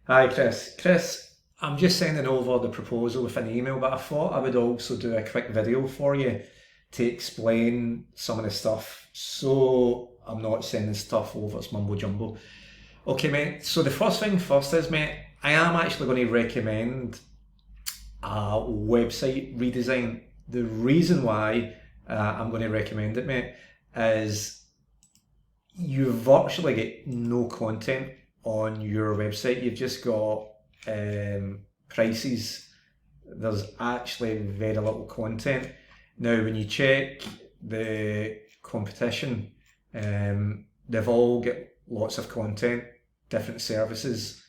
Hi, Chris. Chris, I'm just sending over the proposal with an email, but I thought I would also do a quick video for you to explain some of the stuff so I'm not sending stuff over as mumbo jumbo. Okay, mate. So the first thing first is, mate, I am actually going to recommend a website redesign. The reason why I'm going to recommend it, mate, is you virtually get no content on your website. You've just got prices. There's actually very little content. Now, when you check the competition, they've all got lots of content, different services.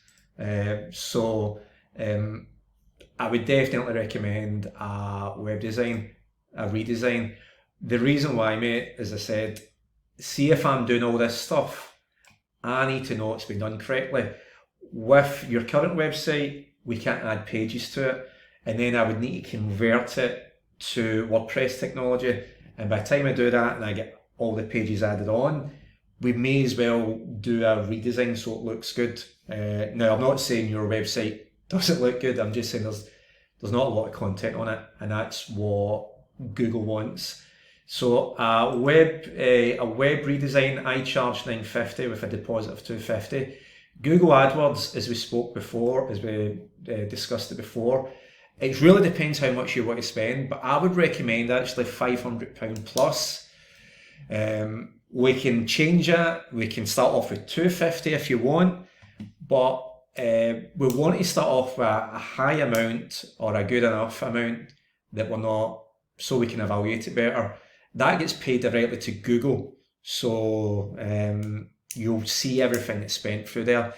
So I would definitely recommend a redesign. The reason why, mate, as I said, see if I'm doing all this stuff, I need to know it's been done correctly. With your current website, we can't add pages to it, and then I would need to convert it to WordPress technology. And by the time I do that and I get all the pages added on, we may as well do a redesign so it looks good. Now, I'm not saying your website doesn't look good. I'm just saying there's not a lot of content on it, and that's what Google wants. So a web redesign, I charge 950 with a deposit of 250. Google AdWords, as we spoke before, as we discussed it before, it really depends how much you want to spend, but I would recommend actually £500 plus. We can change it. We can start off with 250 if you want, but we want to start off with a high amount or a good enough amount that we're not, so we can evaluate it better. That gets paid directly to Google, so you'll see everything that's spent through there.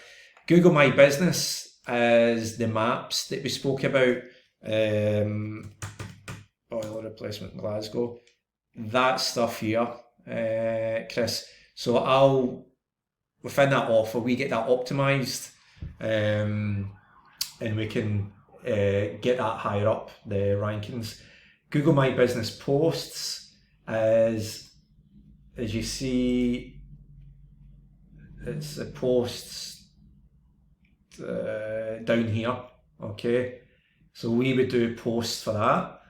Google My Business is the maps that we spoke about. Boiler replacement in Glasgow. That stuff here, Chris. So within that offer, we get that optimized, and we can get that higher up the rankings. Google My Business posts, as you see, it's the posts down here. Okay, so we would do posts for that.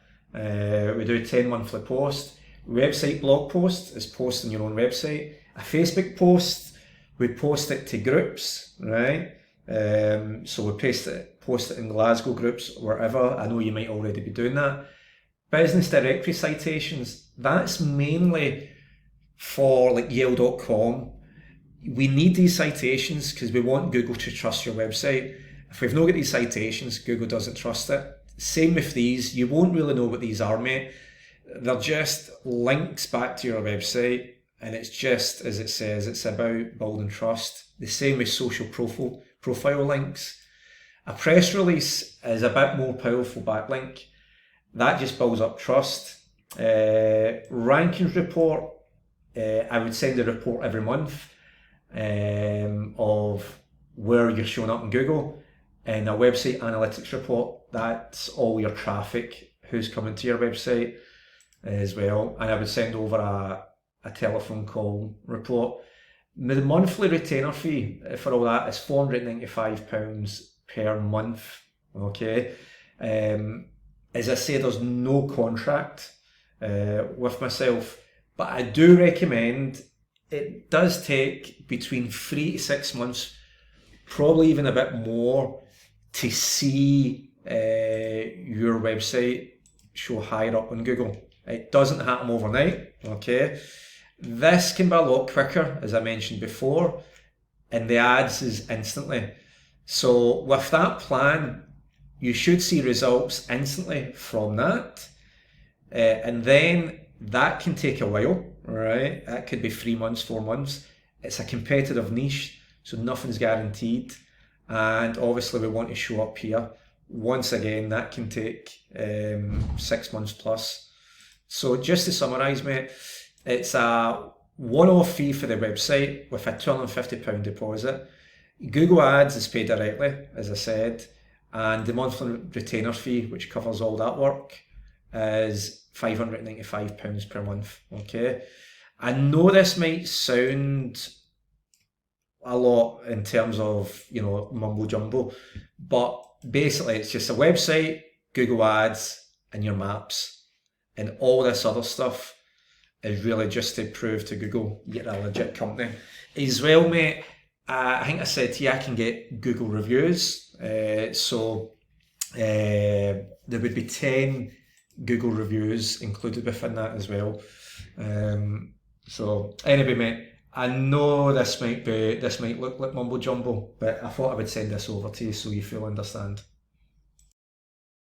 We do 10 monthly posts. Website blog post is posting your own website. A Facebook post, we post it to groups, right? So we post it in Glasgow groups, wherever. I know you might already be doing that. Business directory citations, that's mainly for like Yale.com. We need these citations because we want Google to trust your website. If we've not got these citations, Google doesn't trust it. Same with these. You won't really know what these are, mate. They're just links back to your website, and it's just as it says, it's about building trust. The same with social profile links. A press release is a bit more powerful backlink. That just builds up trust. Rankings report, I would send a report every month of where you're showing up in Google, and a website analytics report, that's all your traffic, who's coming to your website as well. And I would send over a telephone call report. The monthly retainer fee for all that is £495 per month. Okay. As I say, there's no contract with myself, but I do recommend, it does take between 3 to 6 months, probably even a bit more, to see your website show higher up on Google. It doesn't happen overnight, okay? This can be a lot quicker, as I mentioned before, and the ads is instantly. So with that plan, you should see results instantly from that. And then that can take a while, right? That could be 3 months, 4 months. It's a competitive niche, so nothing's guaranteed. And obviously we want to show up here. Once again, that can take 6 months plus. So just to summarise, mate, it's a one-off fee for the website with a £250 deposit. Google Ads is paid directly, as I said, and the monthly retainer fee, which covers all that work, is £595 per month. Okay, I know this might sound a lot in terms of, mumbo jumbo. But basically, it's just a website, Google Ads, and your maps. And all this other stuff is really just to prove to Google you're a legit company. As well, mate, I think I said to you I can get Google reviews. So there would be 10 Google reviews included within that as well. So anyway, mate, I know this might look like mumbo jumbo, but I thought I would send this over to you so you fully understand.